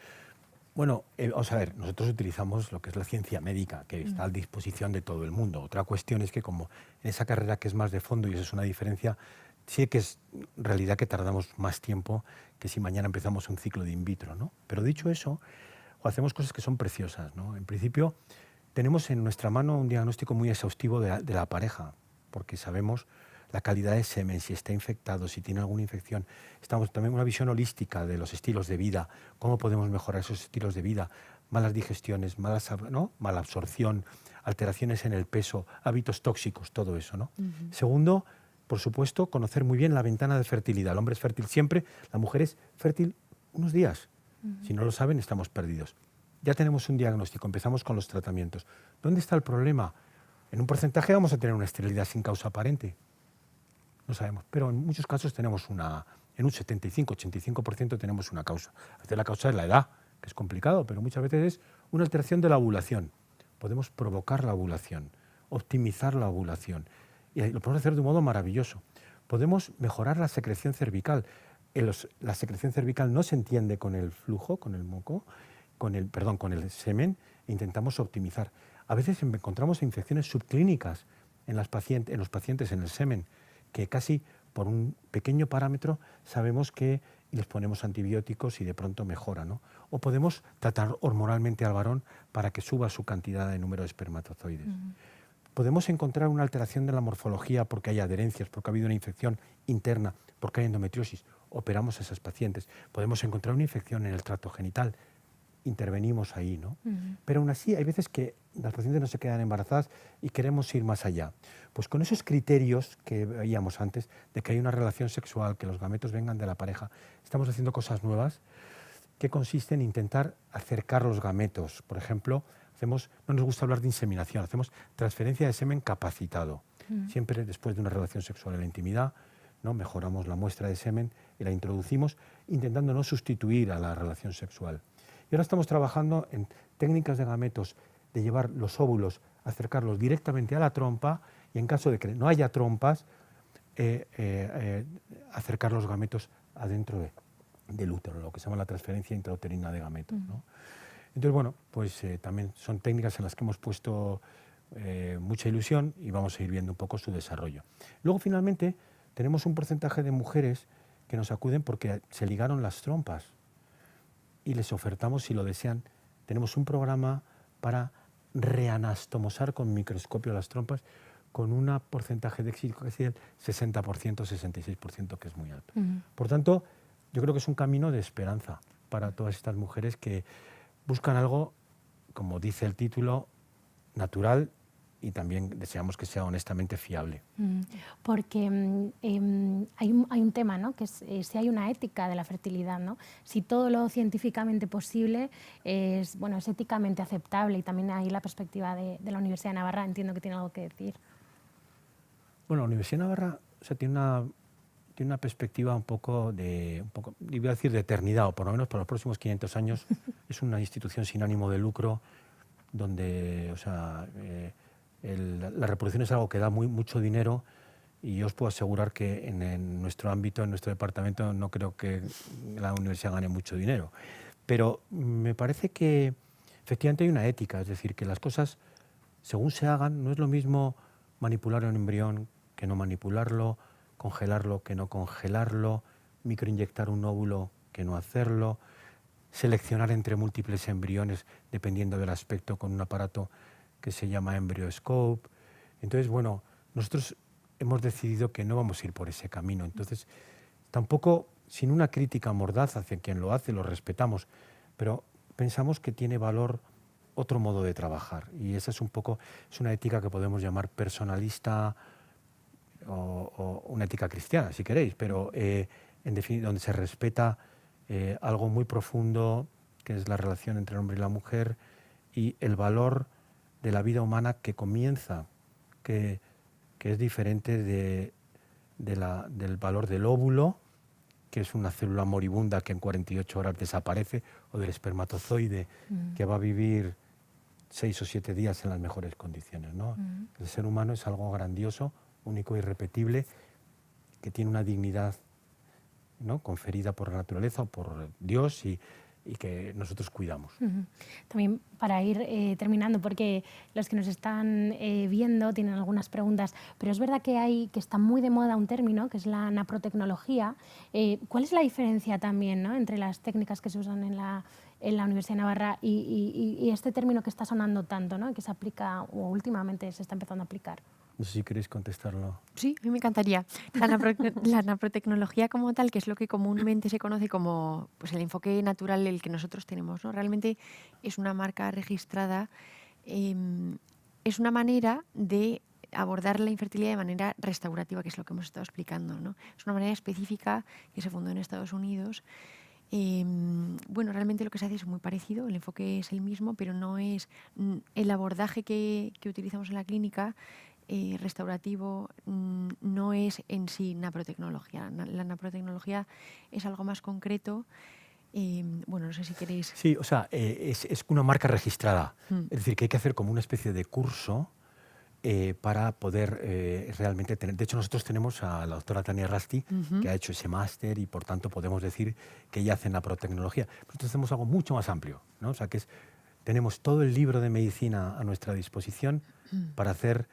Bueno, vamos a ver, nosotros utilizamos lo que es la ciencia médica, que está a disposición de todo el mundo. Otra cuestión es que como en esa carrera que es más de fondo, y eso es una diferencia, sí que es realidad que tardamos más tiempo que si mañana empezamos un ciclo de in vitro, ¿no? Pero dicho eso, hacemos cosas que son preciosas, ¿no? En principio, tenemos en nuestra mano un diagnóstico muy exhaustivo de la pareja, porque sabemos la calidad de semen, si está infectado, si tiene alguna infección. Estamos también una visión holística de los estilos de vida, cómo podemos mejorar esos estilos de vida, malas digestiones, mala absorción, alteraciones en el peso, hábitos tóxicos, todo eso, ¿no? Segundo, por supuesto, conocer muy bien la ventana de fertilidad. El hombre es fértil siempre, la mujer es fértil unos días. Si no lo saben, estamos perdidos. Ya tenemos un diagnóstico, empezamos con los tratamientos. ¿Dónde está el problema? En un porcentaje vamos a tener una esterilidad sin causa aparente. No sabemos, pero en muchos casos tenemos en un 75-85% tenemos una causa. A veces la causa es la edad, que es complicado, pero muchas veces es una alteración de la ovulación. Podemos provocar la ovulación, optimizar la ovulación, y lo podemos hacer de un modo maravilloso. Podemos mejorar la secreción cervical. La secreción cervical no se entiende con el flujo, con el moco, con el semen, e intentamos optimizar. A veces encontramos infecciones subclínicas en los pacientes en el semen, que casi por un pequeño parámetro sabemos que les ponemos antibióticos y de pronto mejora, ¿no? O podemos tratar hormonalmente al varón para que suba su cantidad de número de espermatozoides. Podemos encontrar una alteración de la morfología porque hay adherencias, porque ha habido una infección interna, porque hay endometriosis. Operamos a esas pacientes. Podemos encontrar una infección en el tracto genital. Intervenimos ahí, ¿no? Pero aún así hay veces que las pacientes no se quedan embarazadas y queremos ir más allá. Pues con esos criterios que veíamos antes, de que hay una relación sexual, que los gametos vengan de la pareja, estamos haciendo cosas nuevas que consisten en intentar acercar los gametos. Por ejemplo, no nos gusta hablar de inseminación, hacemos transferencia de semen capacitado. Siempre después de una relación sexual en la intimidad, ¿no? Mejoramos la muestra de semen y la introducimos intentando no sustituir a la relación sexual. Y ahora estamos trabajando en técnicas de gametos, de llevar los óvulos, acercarlos directamente a la trompa y en caso de que no haya trompas, acercar los gametos adentro del útero, lo que se llama la transferencia intrauterina de gametos, ¿no? Entonces, bueno, pues también son técnicas en las que hemos puesto mucha ilusión y vamos a ir viendo un poco su desarrollo. Luego, finalmente, tenemos un porcentaje de mujeres que nos acuden porque se ligaron las trompas y les ofertamos, si lo desean, tenemos un programa para reanastomosar con microscopio las trompas con un porcentaje de éxito casi del 60%, 66%, que es muy alto. Por tanto, yo creo que es un camino de esperanza para todas estas mujeres que buscan algo, como dice el título, natural, y también deseamos que sea honestamente fiable. Porque hay un tema, ¿no? Que es si hay una ética de la fertilidad, ¿no? Si todo lo científicamente posible es éticamente aceptable, y también ahí la perspectiva de la Universidad de Navarra entiendo que tiene algo que decir. Bueno, la Universidad de Navarra tiene una perspectiva un poco, iba a decir de eternidad, o por lo menos para los próximos 500 años. Es una institución sin ánimo de lucro, donde la reproducción es algo que da mucho dinero, y yo os puedo asegurar que en nuestro ámbito, en nuestro departamento, no creo que la universidad gane mucho dinero. Pero me parece que efectivamente hay una ética, es decir, que las cosas, según se hagan, no es lo mismo manipular un embrión que no manipularlo, congelarlo que no congelarlo, microinyectar un óvulo que no hacerlo, seleccionar entre múltiples embriones dependiendo del aspecto con un aparato que se llama EmbryoScope. Entonces, bueno, nosotros hemos decidido que no vamos a ir por ese camino. Entonces, tampoco sin una crítica mordaz hacia quien lo hace, lo respetamos, pero pensamos que tiene valor otro modo de trabajar, y esa es una ética que podemos llamar personalista o una ética cristiana, si queréis, pero en definitiva, donde se respeta algo muy profundo, que es la relación entre el hombre y la mujer, y el valor de la vida humana que comienza, que es diferente del valor del óvulo, que es una célula moribunda que en 48 horas desaparece, o del espermatozoide, que va a vivir 6 o 7 días en las mejores condiciones, ¿no? El ser humano es algo grandioso, único e irrepetible, que tiene una dignidad, ¿no?, conferida por la naturaleza o por Dios, y que nosotros cuidamos. También para ir terminando, porque los que nos están viendo tienen algunas preguntas, pero es verdad que está muy de moda un término que es la naprotecnología. ¿Cuál es la diferencia también, ¿no?, entre las técnicas que se usan en la Universidad de Navarra y este término que está sonando tanto, ¿no?, que se aplica o últimamente se está empezando a aplicar? No sé si queréis contestarlo. Sí, a mí me encantaría. La naprotecnología como tal, que es lo que comúnmente se conoce como pues, el enfoque natural el que nosotros tenemos, ¿no? Realmente es una marca registrada, es una manera de abordar la infertilidad de manera restaurativa, que es lo que hemos estado explicando, ¿no? Es una manera específica que se fundó en Estados Unidos. Bueno, realmente lo que se hace es muy parecido, el enfoque es el mismo, pero no es el abordaje que utilizamos en la clínica restaurativo, no es en sí naprotecnología. La naprotecnología es algo más concreto. Bueno, no sé si queréis... Sí, es una marca registrada. Es decir, que hay que hacer como una especie de curso para poder realmente tener... De hecho, nosotros tenemos a la doctora Tania Rasti, que ha hecho ese máster, y por tanto podemos decir que ella hace naprotecnología. Nosotros hacemos algo mucho más amplio, ¿no? O sea, tenemos todo el libro de medicina a nuestra disposición para hacer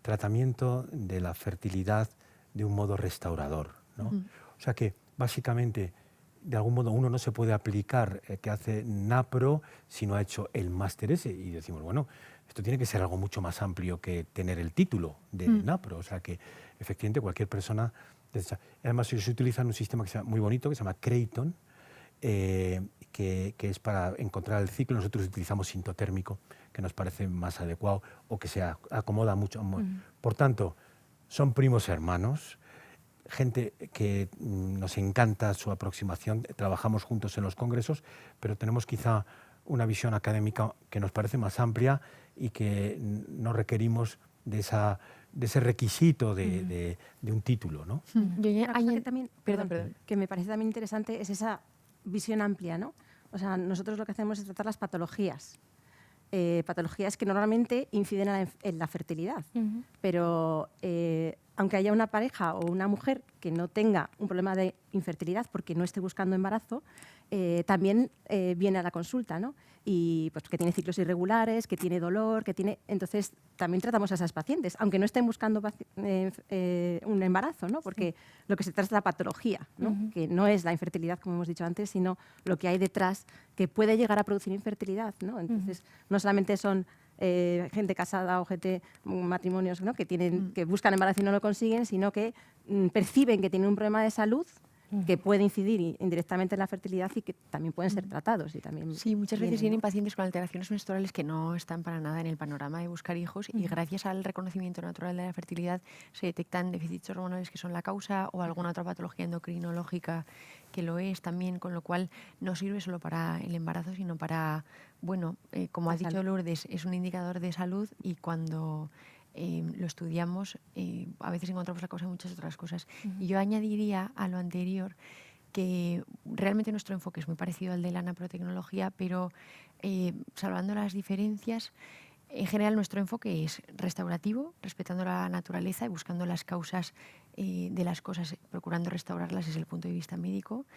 tratamiento de la fertilidad de un modo restaurador, ¿no? O sea que, básicamente, de algún modo uno no se puede aplicar que hace NAPRO si no ha hecho el máster ese, y decimos, bueno, esto tiene que ser algo mucho más amplio que tener el título de NAPRO. O sea que, efectivamente, cualquier persona... Además, se utiliza un sistema que se llama, muy bonito, que se llama Creighton, que es para encontrar el ciclo. Nosotros utilizamos sintotérmico, que nos parece más adecuado o que se acomoda mucho. Por tanto, son primos hermanos, gente que nos encanta su aproximación, trabajamos juntos en los congresos, pero tenemos quizá una visión académica que nos parece más amplia y que no requerimos de ese requisito de un título, ¿no? Que me parece también interesante es esa visión amplia, ¿no? O sea, nosotros lo que hacemos es tratar las patologías. Patologías que normalmente inciden en la fertilidad. Pero aunque haya una pareja o una mujer que no tenga un problema de infertilidad porque no esté buscando embarazo, también viene a la consulta, ¿no? Y pues que tiene ciclos irregulares, que tiene dolor, entonces también tratamos a esas pacientes, aunque no estén buscando un embarazo, ¿no? Porque lo que se trata es la patología, ¿no? Que no es la infertilidad, como hemos dicho antes, sino lo que hay detrás que puede llegar a producir infertilidad, ¿no? Entonces, no solamente son gente casada o matrimonios, ¿no?, que buscan embarazo y no lo consiguen, sino que perciben que tienen un problema de salud que pueden incidir indirectamente en la fertilidad y que también pueden ser tratados. Y también Sí, muchas veces vienen, vienen ¿no? pacientes con alteraciones menstruales que no están para nada en el panorama de buscar hijos y gracias al reconocimiento natural de la fertilidad se detectan déficits hormonales que son la causa o alguna otra patología endocrinológica que lo es también, con lo cual no sirve solo para el embarazo, sino para, bueno, como ha La dicho salud. Lourdes, es un indicador de salud y cuando lo estudiamos a veces encontramos la causa de muchas otras cosas. Y yo añadiría a lo anterior que realmente nuestro enfoque es muy parecido al de la naprotecnología, pero salvando las diferencias, en general nuestro enfoque es restaurativo, respetando la naturaleza y buscando las causas de las cosas, procurando restaurarlas desde el punto de vista médico,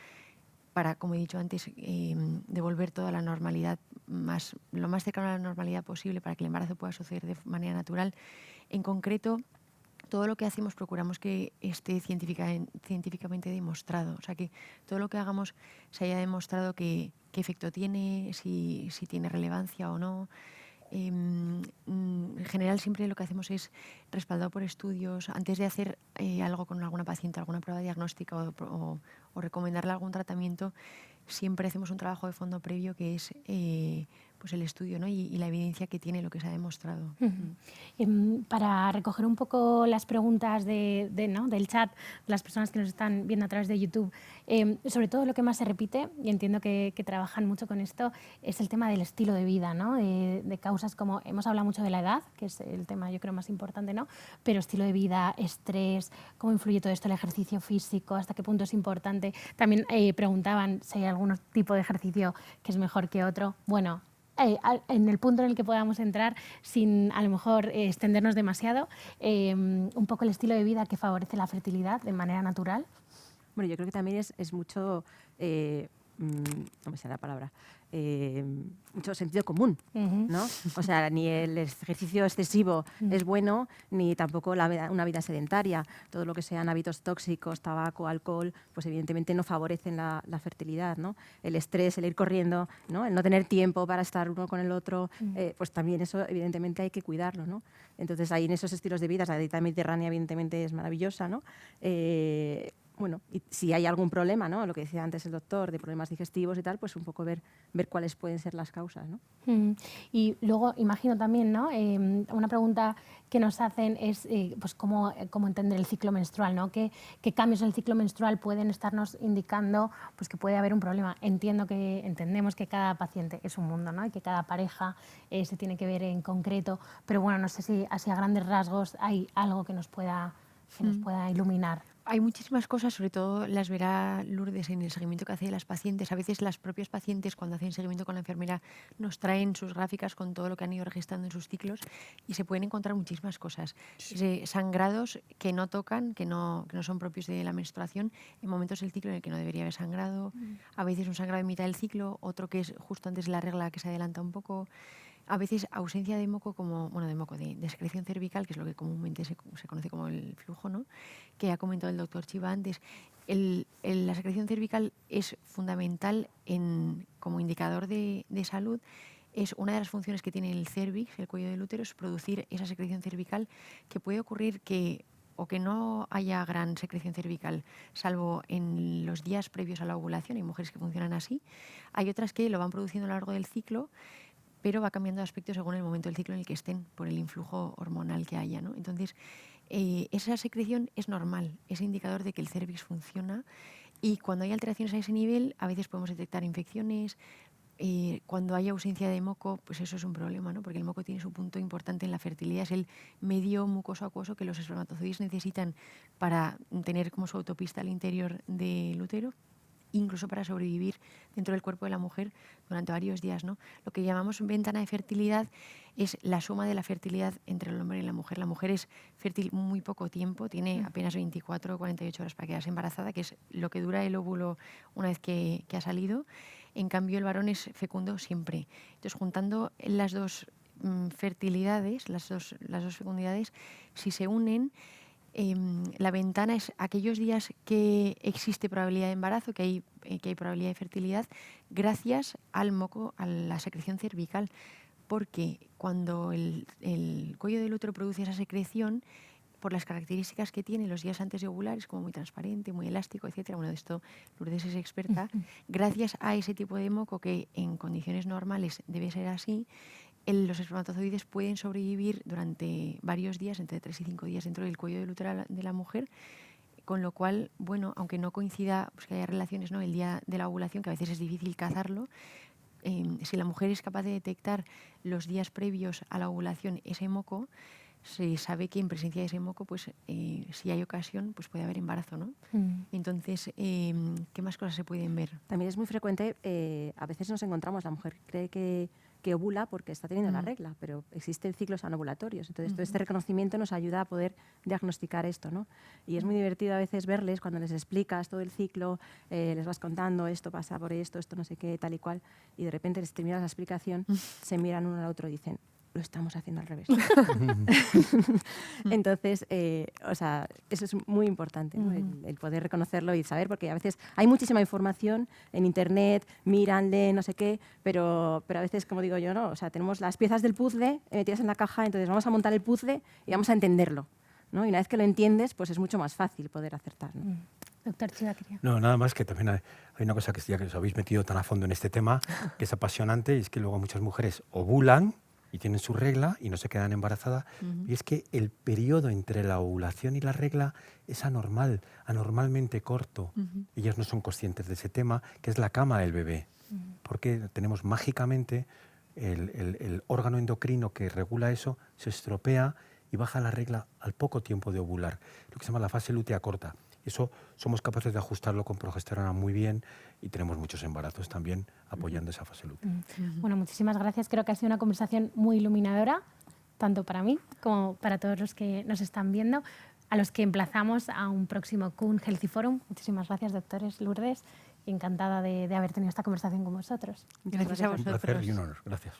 para, como he dicho antes, devolver toda la normalidad, lo más cercano a la normalidad posible para que el embarazo pueda suceder de manera natural. En concreto, todo lo que hacemos procuramos que esté científicamente demostrado, o sea, que todo lo que hagamos se haya demostrado qué efecto tiene, si tiene relevancia o no. En general siempre lo que hacemos es respaldado por estudios. Antes de hacer algo con alguna paciente, alguna prueba diagnóstica o recomendarle algún tratamiento, siempre hacemos un trabajo de fondo previo que es pues el estudio, ¿no? y la evidencia que tiene lo que se ha demostrado. Para recoger un poco las preguntas ¿no? del chat, de las personas que nos están viendo a través de YouTube, sobre todo lo que más se repite, y entiendo que trabajan mucho con esto, es el tema del estilo de vida, ¿no? De causas como, hemos hablado mucho de la edad, que es el tema yo creo más importante, ¿no? Pero estilo de vida, estrés, cómo influye todo esto, el ejercicio físico, hasta qué punto es importante. También preguntaban si hay algún tipo de ejercicio que es mejor que otro. Bueno, en el punto en el que podamos entrar sin a lo mejor extendernos demasiado, un poco el estilo de vida que favorece la fertilidad de manera natural. Bueno, yo creo que también es mucho, no me sale la palabra, mucho sentido común, ¿no? O sea, ni el ejercicio excesivo es bueno, ni tampoco una vida sedentaria. Todo lo que sean hábitos tóxicos, tabaco, alcohol, pues evidentemente no favorecen la fertilidad, ¿no? El estrés, el ir corriendo, ¿no? El no tener tiempo para estar uno con el otro, pues también eso evidentemente hay que cuidarlo, ¿no? Entonces ahí en esos estilos de vida, la dieta mediterránea evidentemente es maravillosa, ¿no? Bueno, y si hay algún problema, ¿no? Lo que decía antes el doctor, de problemas digestivos y tal, pues un poco ver cuáles pueden ser las causas, ¿no? Y luego imagino también, ¿no? Una pregunta que nos hacen es pues cómo entender el ciclo menstrual, ¿no? ¿Qué cambios en el ciclo menstrual pueden estarnos indicando pues, que puede haber un problema? Entendemos que cada paciente es un mundo, ¿no? Y que cada pareja se tiene que ver en concreto, pero bueno, no sé si así a grandes rasgos hay algo que nos pueda iluminar. Hay muchísimas cosas, sobre todo las verá Lourdes en el seguimiento que hace de las pacientes. A veces las propias pacientes, cuando hacen seguimiento con la enfermera, nos traen sus gráficas con todo lo que han ido registrando en sus ciclos y se pueden encontrar muchísimas cosas. Sangrados que no tocan, que no son propios de la menstruación, en momentos del ciclo en el que no debería haber sangrado. A veces un sangrado en mitad del ciclo, otro que es justo antes de la regla que se adelanta un poco. A veces ausencia de moco, de secreción cervical, que es lo que comúnmente se conoce como el flujo, ¿no? Que ha comentado el doctor Chiva antes. La secreción cervical es fundamental como indicador de salud. Es una de las funciones que tiene el cérvix, el cuello del útero, es producir esa secreción cervical, que puede ocurrir que no haya gran secreción cervical, salvo en los días previos a la ovulación. Hay mujeres que funcionan así. Hay otras que lo van produciendo a lo largo del ciclo, pero va cambiando de aspecto según el momento del ciclo en el que estén, por el influjo hormonal que haya, ¿no? Entonces, esa secreción es normal, es indicador de que el cérvix funciona, y cuando hay alteraciones a ese nivel, a veces podemos detectar infecciones. Cuando hay ausencia de moco, pues eso es un problema, ¿no? Porque el moco tiene su punto importante en la fertilidad, es el medio mucoso acuoso que los espermatozoides necesitan para tener como su autopista al interior del útero, incluso para sobrevivir dentro del cuerpo de la mujer durante varios días, ¿no? Lo que llamamos ventana de fertilidad es la suma de la fertilidad entre el hombre y la mujer. La mujer es fértil muy poco tiempo, tiene apenas 24 o 48 horas para quedarse embarazada, que es lo que dura el óvulo una vez que ha salido. En cambio, el varón es fecundo siempre. Entonces, juntando las dos fertilidades, las dos fecundidades, si se unen, la ventana es aquellos días que existe probabilidad de embarazo, que hay probabilidad de fertilidad, gracias al moco, a la secreción cervical. Porque cuando el cuello del útero produce esa secreción, por las características que tiene los días antes de ovular, es como muy transparente, muy elástico, etcétera. Bueno, de esto Lourdes es experta. Gracias a ese tipo de moco, que en condiciones normales debe ser así, los espermatozoides pueden sobrevivir durante varios días, entre 3 y 5 días, dentro del cuello del útero de la mujer, con lo cual, bueno, aunque no coincida pues, que haya relaciones, ¿no?, el día de la ovulación, que a veces es difícil cazarlo, si la mujer es capaz de detectar los días previos a la ovulación ese moco, se sabe que en presencia de ese moco, pues si hay ocasión, pues puede haber embarazo, ¿no? Entonces, ¿qué más cosas se pueden ver? También es muy frecuente, a veces nos encontramos, la mujer cree que ovula porque está teniendo la regla, pero existen ciclos anovulatorios. Entonces, todo este reconocimiento nos ayuda a poder diagnosticar esto, ¿no? Y es muy divertido a veces verles cuando les explicas todo el ciclo, les vas contando esto pasa por esto no sé qué, tal y cual, y de repente les terminas la explicación, se miran uno al otro y dicen, lo estamos haciendo al revés. Entonces, o sea, eso es muy importante, ¿no? El poder reconocerlo y saber, porque a veces hay muchísima información en internet, miran, leen, no sé qué, pero a veces, como digo yo, ¿no? O sea, tenemos las piezas del puzzle metidas en la caja, entonces vamos a montar el puzzle y vamos a entenderlo, ¿no? Y una vez que lo entiendes, pues es mucho más fácil poder acertar, ¿no? Doctor Chivaquería. No, nada más que también hay una cosa que ya que os habéis metido tan a fondo en este tema, que es apasionante, y es que luego muchas mujeres ovulan y tienen su regla y no se quedan embarazadas. Y es que el periodo entre la ovulación y la regla es anormalmente corto. Ellas no son conscientes de ese tema, que es la cama del bebé. Porque tenemos mágicamente el órgano endocrino que regula eso, se estropea y baja la regla al poco tiempo de ovular, lo que se llama la fase lútea corta. Eso somos capaces de ajustarlo con progesterona muy bien y tenemos muchos embarazos también apoyando esa fase lútea. Bueno, muchísimas gracias. Creo que ha sido una conversación muy iluminadora, tanto para mí como para todos los que nos están viendo, a los que emplazamos a un próximo Kuhn Healthy Forum. Muchísimas gracias, doctores. Lourdes, encantada de haber tenido esta conversación con vosotros. Gracias a vosotros. Un placer y un honor. Gracias.